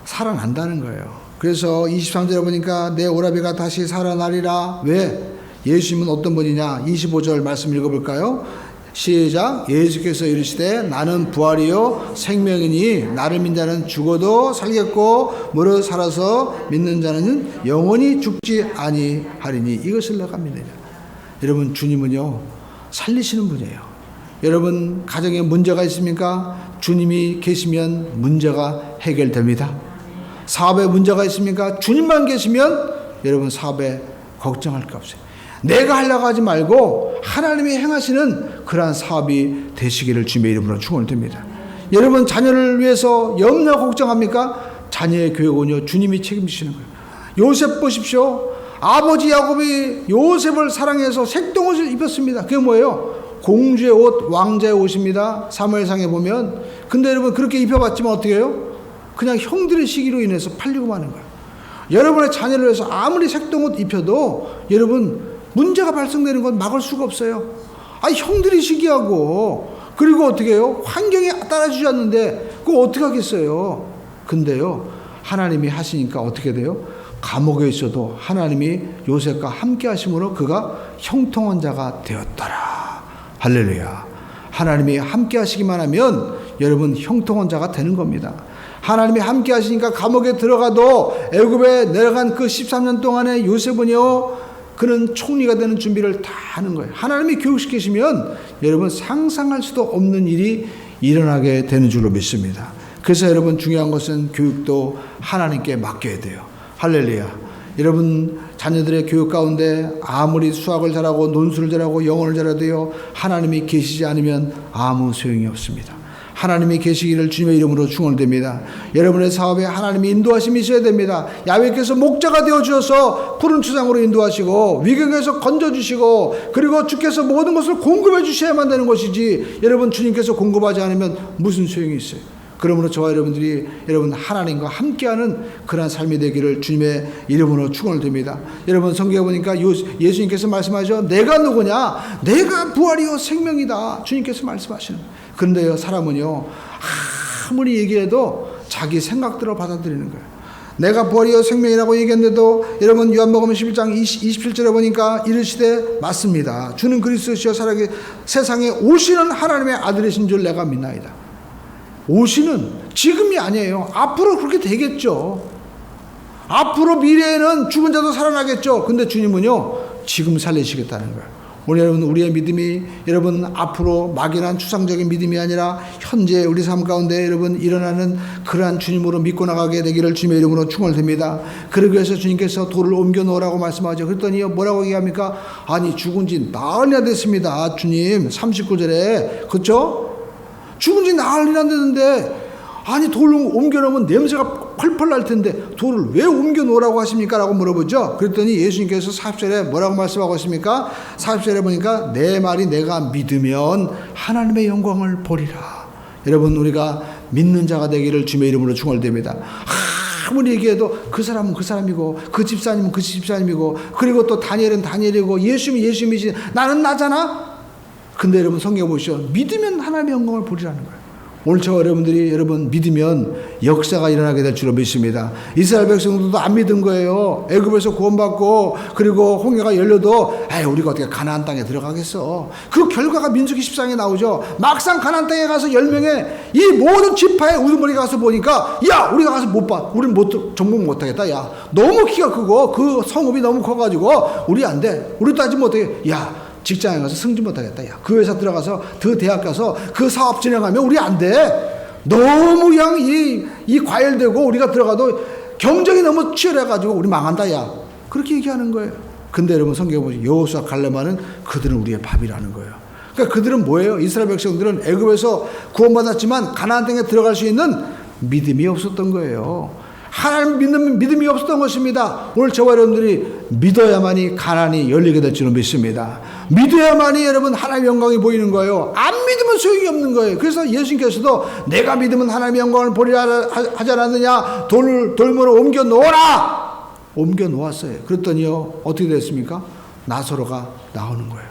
살아난다는 거예요. 그래서 23절에 보니까 내 오라비가 다시 살아나리라. 왜? 예수님은 어떤 분이냐? 25절 말씀 읽어볼까요? 시작. 예수께서 이르시되 나는 부활이요 생명이니 나를 믿는 자는 죽어도 살겠고 무릇 살아서 믿는 자는 영원히 죽지 아니하리니 이것을 내가 믿느니라. 여러분, 주님은요 살리시는 분이에요. 여러분, 가정에 문제가 있습니까? 주님이 계시면 문제가 해결됩니다. 사업에 문제가 있습니까? 주님만 계시면 여러분 사업에 걱정할 게 없어요. 내가 하려고 하지 말고 하나님이 행하시는 그러한 사업이 되시기를 주님의 이름으로 축원드립니다. 여러분, 자녀를 위해서 염려 걱정합니까? 자녀의 교육은요 주님이 책임지시는 거예요. 요셉 보십시오. 아버지 야곱이 요셉을 사랑해서 색동옷을 입혔습니다. 그게 뭐예요? 공주의 옷, 왕자의 옷입니다. 사무엘상에 보면. 근데 여러분, 그렇게 입혀봤지만 어떻게 해요? 그냥 형들의 시기로 인해서 팔리고 마는 거예요. 여러분의 자녀를 위해서 아무리 색동옷 입혀도 여러분 문제가 발생되는 건 막을 수가 없어요. 형들이 시기하고 그리고 어떻게 해요? 환경이 따라주지 않는데 그거 어떻게 하겠어요? 근데요, 하나님이 하시니까 어떻게 돼요? 감옥에 있어도 하나님이 요셉과 함께 하심으로 그가 형통한 자가 되었더라. 할렐루야. 하나님이 함께 하시기만 하면 여러분 형통한 자가 되는 겁니다. 하나님이 함께 하시니까 감옥에 들어가도 애굽에 내려간 그 13년 동안에 요셉은요, 그는 총리가 되는 준비를 다 하는 거예요. 하나님이 교육시키시면 여러분 상상할 수도 없는 일이 일어나게 되는 줄로 믿습니다. 그래서 여러분, 중요한 것은 교육도 하나님께 맡겨야 돼요. 할렐루야. 여러분, 자녀들의 교육 가운데 아무리 수학을 잘하고 논술을 잘하고 영어를 잘해도요, 하나님이 계시지 않으면 아무 소용이 없습니다. 하나님이 계시기를 주님의 이름으로 축원드립니다. 여러분의 사업에 하나님이 인도하심이 있어야 됩니다. 야훼께서 목자가 되어주셔서 푸른 초장으로 인도하시고 위경에서 건져주시고 그리고 주께서 모든 것을 공급해 주셔야만 되는 것이지, 여러분 주님께서 공급하지 않으면 무슨 소용이 있어요? 그러므로 저와 여러분들이 여러분 하나님과 함께하는 그러한 삶이 되기를 주님의 이름으로 축원을 드립니다. 여러분, 성경에 보니까 예수님께서 말씀하죠. 내가 누구냐? 내가 부활이요 생명이다. 주님께서 말씀하시는 거예요. 그런데요, 사람은요 아무리 얘기해도 자기 생각대로 받아들이는 거예요. 내가 부활이요 생명이라고 얘기했는데도 여러분, 요한복음 11장 27절에 보니까 이르시되 맞습니다. 주는 그리스도시요 세상에 오시는 하나님의 아들이신 줄 내가 믿나이다. 오시는 지금이 아니에요. 앞으로 그렇게 되겠죠. 앞으로 미래에는 죽은 자도 살아나겠죠. 근데 주님은요, 지금 살리시겠다는 거예요. 오늘 여러분, 우리의 믿음이 여러분 앞으로 막연한 추상적인 믿음이 아니라 현재 우리 삶 가운데 여러분 일어나는 그러한 주님으로 믿고 나가게 되기를 주님의 이름으로 축원드립니다. 그러기 위해서 주님께서 돌을 옮겨 놓으라고 말씀하죠. 그랬더니 뭐라고 얘기합니까? 아니 죽은 지 나흘이나 됐습니다. 주님 39절에 그렇죠? 죽은 지 나흘이나 됐는데 아니 돌을 옮겨놓으면 냄새가 펄펄 날 텐데 돌을 왜 옮겨 놓으라고 하십니까? 라고 물어보죠. 그랬더니 예수님께서 40절에 뭐라고 말씀하고 있습니까? 40절에 보니까 내 말이 내가 믿으면 하나님의 영광을 보리라. 여러분 우리가 믿는 자가 되기를 주님의 이름으로 축원드립니다. 아무리 얘기해도 그 사람은 그 사람이고 그 집사님은 그 집사님이고 그리고 또 다니엘은 다니엘이고 예수님이 예수님이지 나는 나잖아. 근데 여러분 성경 보시죠. 믿으면 하나님의 영광을 보리라는 거예요. 오늘 저와 여러분들이 여러분 믿으면 역사가 일어나게 될 줄로 믿습니다. 이스라엘 백성들도 안 믿은 거예요. 애굽에서 구원받고 그리고 홍해가 열려도 우리가 어떻게 가나안 땅에 들어가겠어. 그 결과가 민수기 14장에 나오죠. 막상 가나안 땅에 가서 10명의 이 모든 지파의 우두머리 가서 보니까 야 우리가 가서 못 봐. 우린 정복 못하겠다. 야 너무 키가 크고 그 성읍이 너무 커가지고 우리 안 돼. 우리 따지면 어떻게 야 직장에 가서 승진 못하겠다. 야, 그 회사 들어가서 그 대학 가서 그 사업 진행하면 우리 안 돼. 너무 그냥 이 과열되고 우리가 들어가도 경쟁이 너무 치열해가지고 우리 망한다. 야, 그렇게 얘기하는 거예요. 근데 여러분 성경 보시면 여호수아 갈렙만은 그들은 우리의 밥이라는 거예요. 그러니까 그들은 뭐예요? 이스라엘 백성들은 애굽에서 구원받았지만 가나안 땅에 들어갈 수 있는 믿음이 없었던 거예요. 하나님 믿는 믿음이 없었던 것입니다. 오늘 저와 여러분들이 믿어야만이 가난이 열리게 될 줄은 믿습니다. 믿어야만이 여러분 하나님의 영광이 보이는 거예요. 안 믿으면 소용이 없는 거예요. 그래서 예수님께서도 내가 믿으면 하나님의 영광을 보리라 하지 않았느냐. 돌무로 옮겨 놓아라. 옮겨 놓았어요. 그랬더니요 어떻게 됐습니까? 나사로가 나오는 거예요.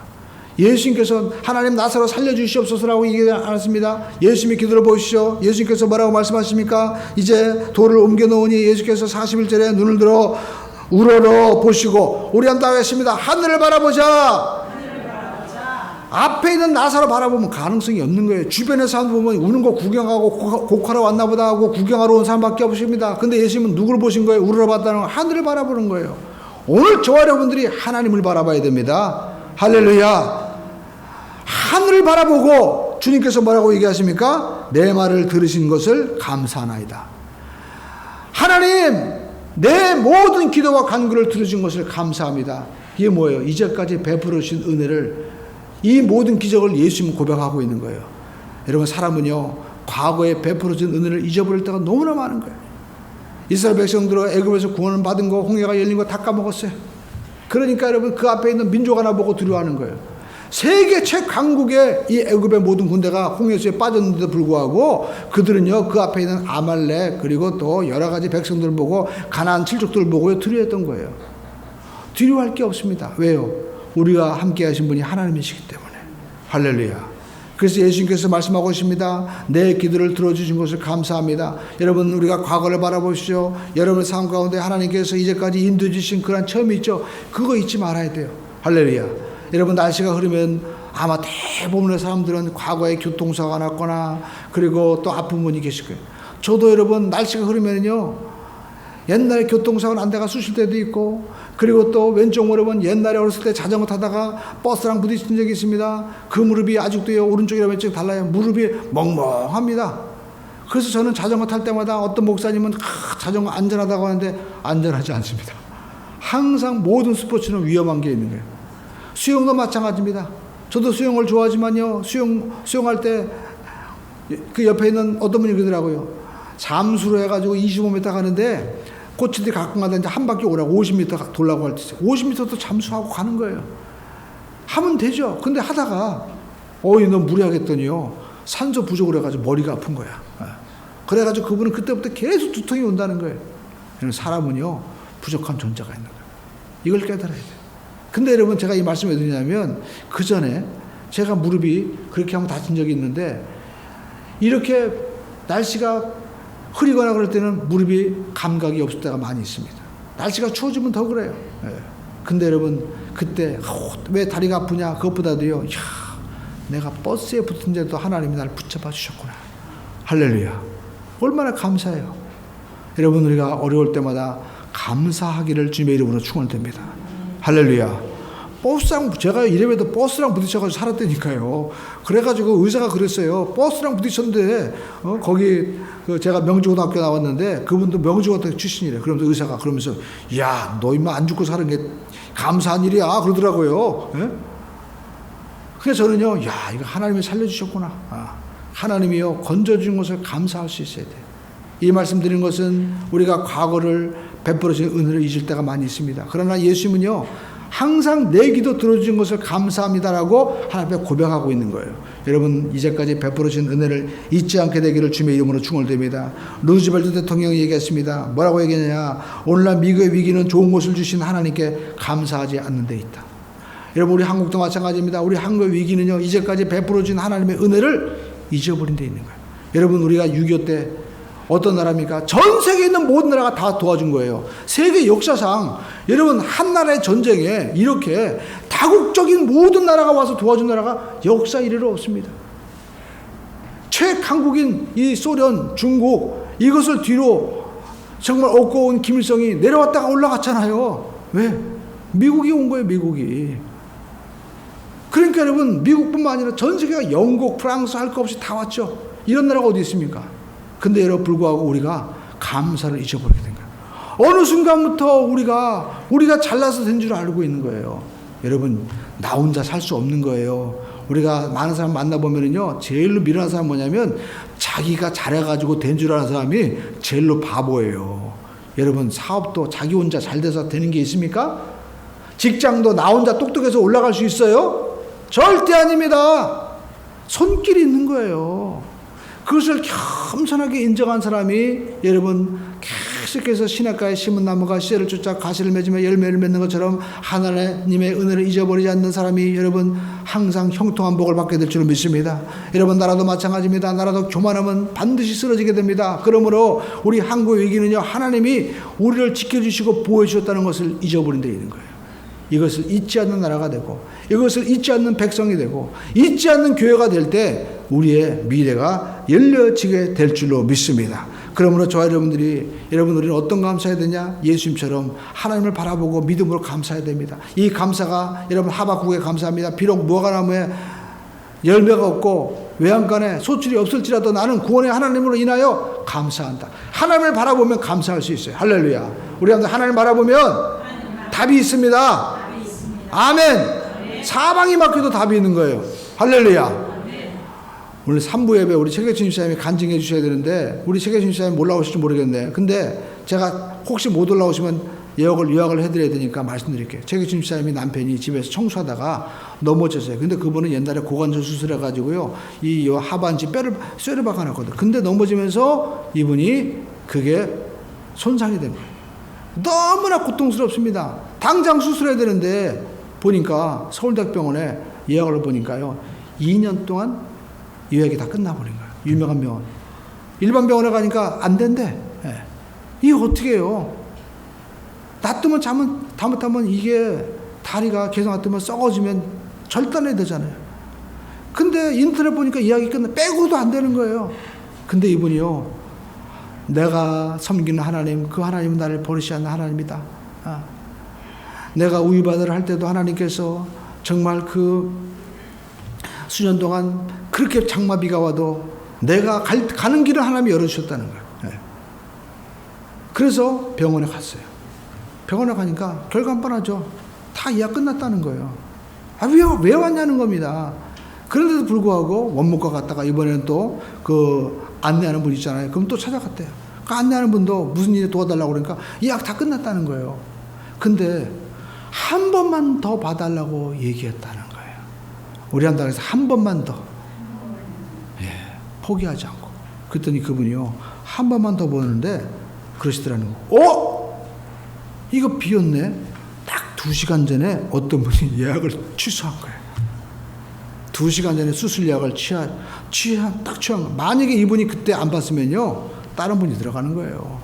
예수님께서 하나님 나사로 살려주시옵소서라고 얘기하지 않았습니다. 예수님이 기도를 보시죠. 예수님께서 뭐라고 말씀하십니까? 이제 돌을 옮겨 놓으니 예수께서 41절에 눈을 들어 우러러 보시고 우리 한번 하겠습니다. 하늘을 바라보자. 앞에 있는 나사로 바라보면 가능성이 없는 거예요. 주변의 사람 보면 우는 거 구경하고 곡하러 왔나 보다 하고 구경하러 온 사람밖에 없습니다. 근데 예수님은 누구를 보신 거예요? 우러러 봤다는 건 하늘을 바라보는 거예요. 오늘 저와 여러분들이 하나님을 바라봐야 됩니다. 할렐루야. 하늘을 바라보고 주님께서 뭐라고 얘기하십니까? 내 말을 들으신 것을 감사하나이다. 하나님 내 모든 기도와 간구를 들으신 것을 감사합니다. 이게 뭐예요? 이제까지 베풀어 주신 은혜를 이 모든 기적을 예수님 고백하고 있는 거예요. 여러분 사람은요 과거에 베풀어 준 은혜를 잊어버릴 때가 너무나 많은 거예요. 이스라엘 백성들은 애굽에서 구원을 받은 거 홍해가 열린 거 다 까먹었어요. 그러니까 여러분 그 앞에 있는 민족 하나 보고 두려워하는 거예요. 세계 최강국의 이 애굽의 모든 군대가 홍해수에 빠졌는데도 불구하고 그들은요 그 앞에 있는 아말렉 그리고 또 여러 가지 백성들을 보고 가나안 칠족들을 보고 두려워했던 거예요. 두려워할 게 없습니다. 왜요? 우리가 함께 하신 분이 하나님이시기 때문에. 할렐루야. 그래서 예수님께서 말씀하고 계십니다. 내 기도를 들어주신 것을 감사합니다. 여러분 우리가 과거를 바라보시죠. 여러분의 삶 가운데 하나님께서 이제까지 인도해 주신 그런 체험이 있죠. 그거 잊지 말아야 돼요. 할렐루야. 여러분 날씨가 흐르면 아마 대부분의 사람들은 과거에 교통사고가 났거나 그리고 또 아픈 분이 계실 거예요. 저도 여러분 날씨가 흐르면요 옛날에 교통사고 난 데가 쑤실 때도 있고 그리고 또 왼쪽 무릎은 옛날에 어렸을 때 자전거 타다가 버스랑 부딪힌 적이 있습니다. 그 무릎이 아직도요 오른쪽이랑 왼쪽 달라요. 무릎이 멍멍합니다. 그래서 저는 자전거 탈 때마다 어떤 목사님은 자전거 안전하다고 하는데 안전하지 않습니다. 항상 모든 스포츠는 위험한 게 있는 거예요. 수영도 마찬가지입니다. 저도 수영을 좋아하지만요 수영할 때 그 옆에 있는 어떤 분이 그러더라고요. 잠수로 해가지고 25m 가는데 코치들이 가끔 가다 이제 한 바퀴 오라고 50m 돌라고 할 때 50m도 잠수하고 가는 거예요. 하면 되죠. 근데 하다가 너 무리하겠더니요 산소 부족을 해가지고 머리가 아픈 거야. 그래가지고 그분은 그때부터 계속 두통이 온다는 거예요. 사람은요 부족한 존재가 있는 거예요. 이걸 깨달아야 돼요. 근데 여러분 제가 이 말씀을 왜 드리냐면 그 전에 제가 무릎이 그렇게 한번 다친 적이 있는데 이렇게 날씨가 흐리거나 그럴 때는 무릎이 감각이 없을 때가 많이 있습니다. 날씨가 추워지면 더 그래요. 근데 여러분 그때 왜 다리가 아프냐 그것보다도요 내가 버스에 붙은데도 하나님이 나를 붙잡아 주셨구나. 할렐루야. 얼마나 감사해요. 여러분, 우리가 어려울 때마다 감사하기를 주님의 이름으로 축원드립니다. 할렐루야. 제가 이래봬도 버스랑 부딪혀가지고 살았다니까요. 그래가지고 의사가 그랬어요. 버스랑 부딪혔는데, 거기, 제가 명지고등학교 나왔는데, 그분도 명지고등학교 출신이래. 그러면서 의사가 그러면서, 야, 너 임마 안 죽고 사는 게 감사한 일이야. 그러더라고요. 예? 그래서 저는요, 야, 이거 하나님이 살려주셨구나. 하나님이요, 건져준 것을 감사할 수 있어야 돼. 이 말씀 드린 것은 우리가 과거를 베풀어진 은혜를 잊을 때가 많이 있습니다. 그러나 예수님은요, 항상 내 기도 들어주신 것을 감사합니다라고 하나님 앞에 고백하고 있는 거예요. 여러분, 이제까지 베풀어진 은혜를 잊지 않게 되기를 주님의 이름으로 축원드립니다. 루즈벨트 대통령이 얘기했습니다. 뭐라고 얘기했느냐? 오늘날 미국의 위기는 좋은 것을 주신 하나님께 감사하지 않는 데 있다. 여러분, 우리 한국도 마찬가지입니다. 우리 한국의 위기는요, 이제까지 베풀어준 하나님의 은혜를 잊어버린 데 있는 거예요. 여러분, 우리가 6.25 때 어떤 나라입니까? 전 세계에 있는 모든 나라가 다 도와준 거예요. 세계 역사상 여러분, 한 나라의 전쟁에 이렇게 다국적인 모든 나라가 와서 도와준 나라가 역사 이래로 없습니다. 최강국인 이 소련, 중국, 이것을 뒤로 정말 얻고 온 김일성이 내려왔다가 올라갔잖아요. 왜? 미국이 온 거예요, 미국이. 그러니까 여러분, 미국뿐만 아니라 전 세계가 영국, 프랑스 할 거 없이 다 왔죠. 이런 나라가 어디 있습니까? 근데 여러분, 불구하고 우리가 감사를 잊어버리게 된 거예요. 어느 순간부터 우리가 잘나서 된 줄 알고 있는 거예요. 여러분, 나 혼자 살 수 없는 거예요. 우리가 많은 사람 만나보면요, 제일로 미련한 사람 뭐냐면 자기가 잘해가지고 된 줄 아는 사람이 제일로 바보예요. 여러분, 사업도 자기 혼자 잘 돼서 되는 게 있습니까? 직장도 나 혼자 똑똑해서 올라갈 수 있어요? 절대 아닙니다. 손길이 있는 거예요. 그것을 겸손하게 인정한 사람이 여러분, 계속해서 시냇가에 심은 나무가 씨를 쫓아 가시를 맺으며 열매를 맺는 것처럼 하나님의 은혜를 잊어버리지 않는 사람이 여러분, 항상 형통한 복을 받게 될 줄 믿습니다. 여러분, 나라도 마찬가지입니다. 나라도 교만하면 반드시 쓰러지게 됩니다. 그러므로 우리 한국의 위기는요, 하나님이 우리를 지켜주시고 보호해주셨다는 것을 잊어버린 데 있는 거예요. 이것을 잊지 않는 나라가 되고, 이것을 잊지 않는 백성이 되고, 잊지 않는 교회가 될 때 우리의 미래가 열려지게 될 줄로 믿습니다. 그러므로 저와 여러분, 우리는 어떤 감사해야 되냐? 예수님처럼 하나님을 바라보고 믿음으로 감사해야 됩니다. 이 감사가 여러분, 하박국에 감사합니다. 비록 무화과나무에 열매가 없고 외양간에 소출이 없을지라도 나는 구원의 하나님으로 인하여 감사한다. 하나님을 바라보면 감사할 수 있어요. 할렐루야. 우리 하나님 바라보면 답이 있습니다. 아멘. 사방이 막혀도 답이 있는 거예요. 할렐루야. 오늘 3부 예배 우리 최계준 집사님이 간증해 주셔야 되는데, 우리 최계준 집사님 올라오실지 모르겠네. 근데 제가 혹시 못 올라오시면 요약을 해드려야 되니까 말씀드릴게요. 최계준 집사님이 남편이 집에서 청소하다가 넘어졌어요. 근데 그분은 옛날에 고관절 수술해가지고요, 이 하반지 쇠를 박아놨거든. 근데 넘어지면서 이분이 그게 손상이 된 거예요. 너무나 고통스럽습니다. 당장 수술해야 되는데 보니까 서울대병원에 예약을 보니까요, 2년 동안 예약이 다 끝나버린 거예요. 유명한 병원. 일반 병원에 가니까 안 된대. 예. 이게 어떻게 해요? 놔두면 잘못하면 이게 다리가 계속 놔두면 썩어지면 절단해야 되잖아요. 근데 인터넷 보니까 예약이 빼고도 안 되는 거예요. 근데 이분이요, 내가 섬기는 하나님, 그 하나님은 나를 버리지 않는 하나님이다. 내가 우유바다를 할 때도 하나님께서 정말 그 수년 동안 그렇게 장마비가 와도 내가 가는 길을 하나님이 열어주셨다는 거예요. 네. 그래서 병원에 갔어요. 병원에 가니까 결과 뻔하죠. 다 예약 끝났다는 거예요. 왜 왔냐는 겁니다. 그런데도 불구하고 원무과 갔다가 이번에는 또 그 안내하는 분 있잖아요. 그럼 또 찾아갔대요. 그 안내하는 분도 무슨 일에 도와달라고 그러니까 예약 다 끝났다는 거예요. 근데 한 번만 더 봐달라고 얘기했다는 거예요. 우리 한당에서 한 번만 더. 예, 포기하지 않고. 그랬더니 그분이요, 한 번만 더 보는데 그러시더라는 거. 이거 비었네. 딱 2시간 전에 어떤 분이 예약을 취소한 거예요. 2시간 전에 수술 예약을 취한 거. 만약에 이분이 그때 안 봤으면요, 다른 분이 들어가는 거예요.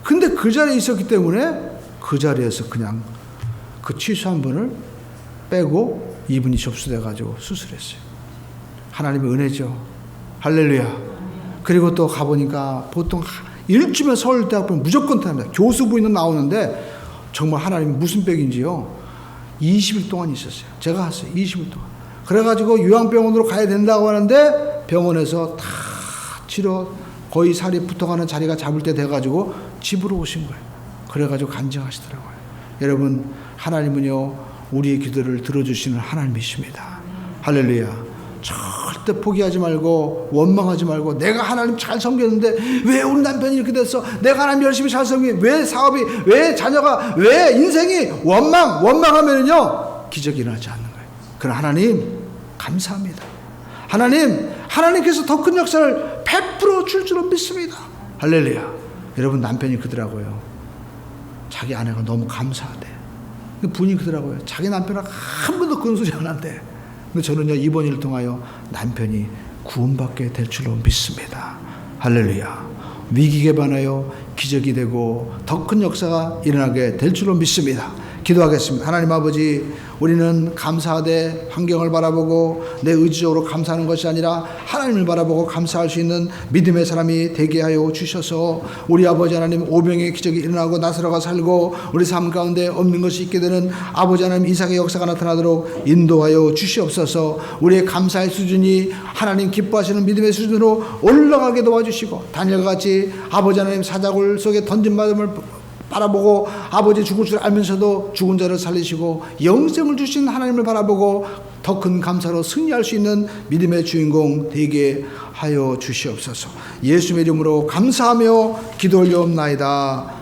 근데 그 자리에 있었기 때문에 그 자리에서 그냥 그 취소한 분을 빼고 이분이 접수돼가지고 수술했어요. 하나님의 은혜죠. 할렐루야. 그리고 또 가보니까 보통 일주면 서울대학교 무조건 태합니다. 교수 부인은 나오는데 정말 하나님 무슨 빽인지요. 20일 동안 있었어요. 제가 갔어요. 20일 동안. 그래가지고 요양병원으로 가야 된다고 하는데 병원에서 다 치료 거의 살이 붙어가는 자리가 잡을 때 돼가지고 집으로 오신 거예요. 그래가지고 간증하시더라고요. 여러분, 하나님은요 우리의 기도를 들어주시는 하나님이십니다. 할렐루야. 절대 포기하지 말고 원망하지 말고, 내가 하나님 잘 섬겼는데 왜 우리 남편이 이렇게 됐어, 내가 하나님 열심히 잘 섬기는데 왜 사업이, 왜 자녀가, 왜 인생이, 원망하면은요 기적이 일어나지 않는 거예요. 그러나 하나님 감사합니다. 하나님께서 더 큰 역사를 베풀어 줄 줄은 믿습니다. 할렐루야. 여러분, 남편이 그러더라고요. 자기 아내가 너무 감사하대. 부인이 그러더라고요. 자기 남편은 한 번도 그런 소리 안 한대. 근데 저는요, 이번 일을 통하여 남편이 구원받게 될 줄로 믿습니다. 할렐루야. 위기에 반하여 기적이 되고 더 큰 역사가 일어나게 될 줄로 믿습니다. 기도하겠습니다. 하나님 아버지, 우리는 감사하되 환경을 바라보고 내 의지적으로 감사하는 것이 아니라 하나님을 바라보고 감사할 수 있는 믿음의 사람이 되게 하여 주셔서 우리 아버지 하나님 오병의 기적이 일어나고 나사로가 살고 우리 삶 가운데 없는 것이 있게 되는 아버지 하나님 이삭의 역사가 나타나도록 인도하여 주시옵소서. 우리의 감사의 수준이 하나님 기뻐하시는 믿음의 수준으로 올라가게 도와주시고, 다니엘과 같이 아버지 하나님 사자굴 속에 던진 받음을 바라보고 아버지 죽을 줄 알면서도 죽은 자를 살리시고 영생을 주신 하나님을 바라보고 더 큰 감사로 승리할 수 있는 믿음의 주인공 되게 하여 주시옵소서. 예수의 이름으로 감사하며 기도 올려옵나이다.